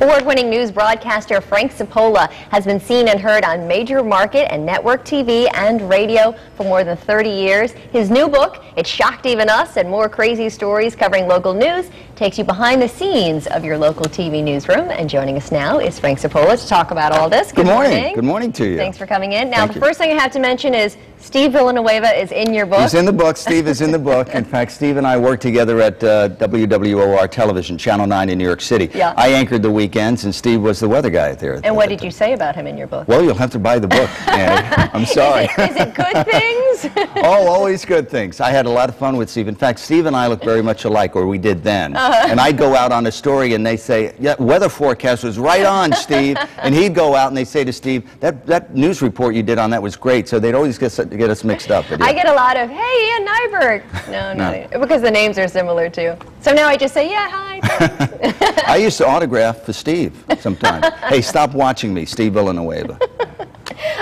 Award-winning news broadcaster Frank Cipolla has been seen and heard on major market and network TV and radio for more than 30 years. His new book, It Shocked Even Us, and more crazy stories covering local news, takes you behind the scenes of your local TV newsroom. And joining us now is Frank Cipolla to talk about all this. Good morning. Good morning to you. Thanks for coming in. Now, the first thing I have to mention is Steve Villanueva is in your book. He's in the book. Steve is in the book. In fact, Steve and I worked together at WWOR Television, Channel 9 in New York City. Yeah. I anchored the weekends, and Steve was the weather guy there. And what did you say about him in your book? Well, you'll have to buy the book, Annie. I'm sorry. Is it good things? Oh, always good things. I had a lot of fun with Steve. In fact, Steve and I look very much alike, or we did then. And I'd go out on a story, and they say, yeah, weather forecast was right on, Steve. And he'd go out, and they'd say to Steve, that news report you did on that was great. So they'd always get us mixed up. I get a lot of, hey, Ian Nyberg. No, because the names are similar, too. So now I just say, yeah, hi, thanks. I used to autograph for Steve sometimes. Hey, stop watching me, Steve Villanueva.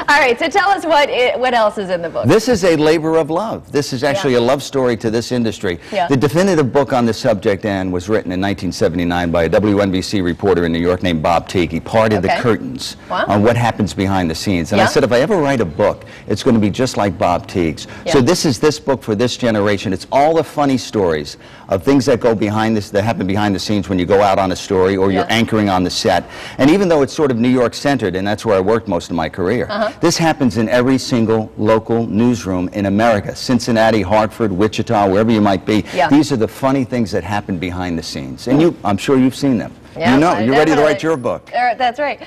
All right, so tell us what else is in the book. This is a labor of love. This is actually a love story to this industry. Yeah. The definitive book on the subject, Ann, was written in 1979 by a WNBC reporter in New York named Bob Teague. He parted the curtains on what happens behind the scenes. And I said, if I ever write a book, it's going to be just like Bob Teague's. So this is this book for this generation. It's all the funny stories of things that go behind this, that happen behind the scenes when you go out on a story or you're anchoring on the set. And even though it's sort of New York centered, and that's where I worked most of my career, this happens in every single local newsroom in America. Cincinnati, Hartford, Wichita, wherever you might be. These are the funny things that happen behind the scenes. And I'm sure you've seen them. Yeah, you know, you're ready to write your book. That's right.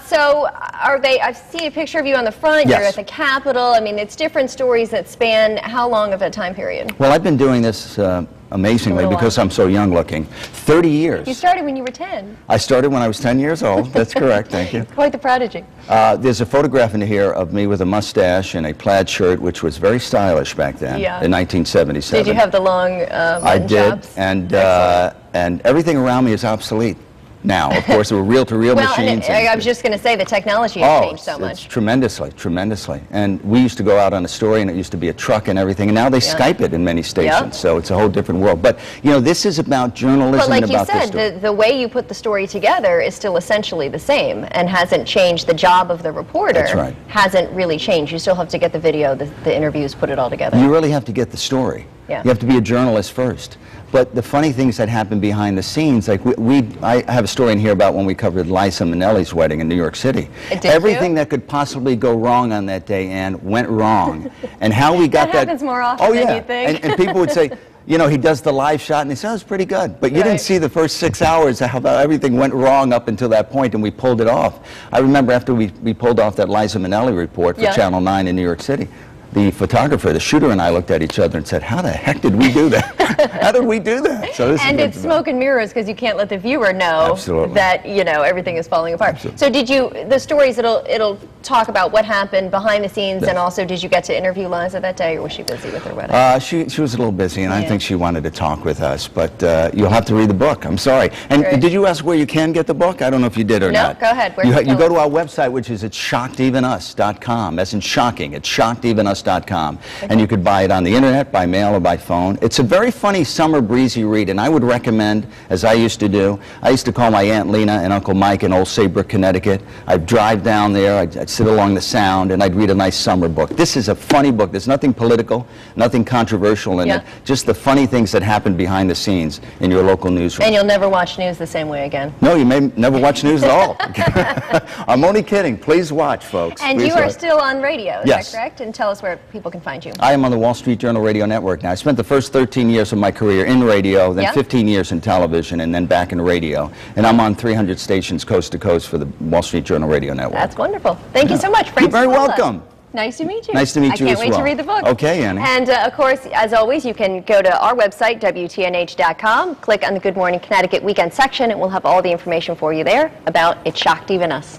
So I see a picture of you on the front. You're at the Capitol. I mean, it's different stories that span how long of a time period? Well, I've been doing this amazingly, because I'm so young looking, 30 years. You started when you were 10. I started when I was 10 years old. That's correct. Thank you. Quite the prodigy. There's a photograph in here of me with a mustache and a plaid shirt, which was very stylish back then, in 1977. Did you have the long I did, chops? and everything around me is obsolete now. Of course, there were reel-to-reel machines. I was just going to say the technology has changed so much. Tremendously, tremendously. And we used to go out on a story, and it used to be a truck and everything, and now they Skype it in many stations, so it's a whole different world. But, you know, this is about journalism. But like and you about said, the way you put the story together is still essentially the same and hasn't changed. The job of the reporter hasn't really changed. You still have to get the video, the interviews, put it all together. You really have to get the story. You have to be a journalist first. But the funny things that happen behind the scenes, like I have a story in here about when we covered Liza Minnelli's wedding in New York City. Everything that could possibly go wrong on that day, Ann, went wrong. And how we got that. That happens more often than you think. And people would say, you know, he does the live shot, and he says, oh, it's pretty good. But you didn't see the first 6 hours of how everything went wrong up until that point, and we pulled it off. I remember after we pulled off that Liza Minnelli report for Channel 9 in New York City, the photographer, the shooter, and I looked at each other and said, how the heck did we do that? How did we do that? So and it's smoke and mirrors, because you can't let the viewer know that, you know, everything is falling apart. So did you, the stories, it'll talk about what happened behind the scenes, and also did you get to interview Liza that day, or was she busy with her wedding? She was a little busy, and I think she wanted to talk with us, but you'll have to read the book. I'm sorry. And did you ask where you can get the book? I don't know if you did or not. No, go ahead. You go to our website, which is at shockedevenus.com. As in shocking. It's shockedevenus.com. And you could buy it on the internet, by mail, or by phone. It's a very funny summer breezy read, and I would recommend, as I used to do, I used to call my Aunt Lena and Uncle Mike in Old Saybrook, Connecticut. I'd drive down there, I'd sit along the Sound, and I'd read a nice summer book. This is a funny book. There's nothing political, nothing controversial in it, just the funny things that happen behind the scenes in your local newsroom. And you'll never watch news the same way again. No, you may never watch news at all. I'm only kidding. Please watch, folks. And you are still on radio, is that correct? And tell us where people can find you. I am on the Wall Street Journal Radio Network now. I spent the first 13 years of my career in radio, then 15 years in television, and then back in radio. And I'm on 300 stations coast to coast for the Wall Street Journal Radio Network. That's wonderful. Thank you so much, Frank. You're very welcome. Nice to meet you. Nice to meet you as well. I can't wait to read the book. Okay, Annie. And of course, as always, you can go to our website, WTNH.com, click on the Good Morning Connecticut Weekend section, and we'll have all the information for you there about It Shocked Even Us.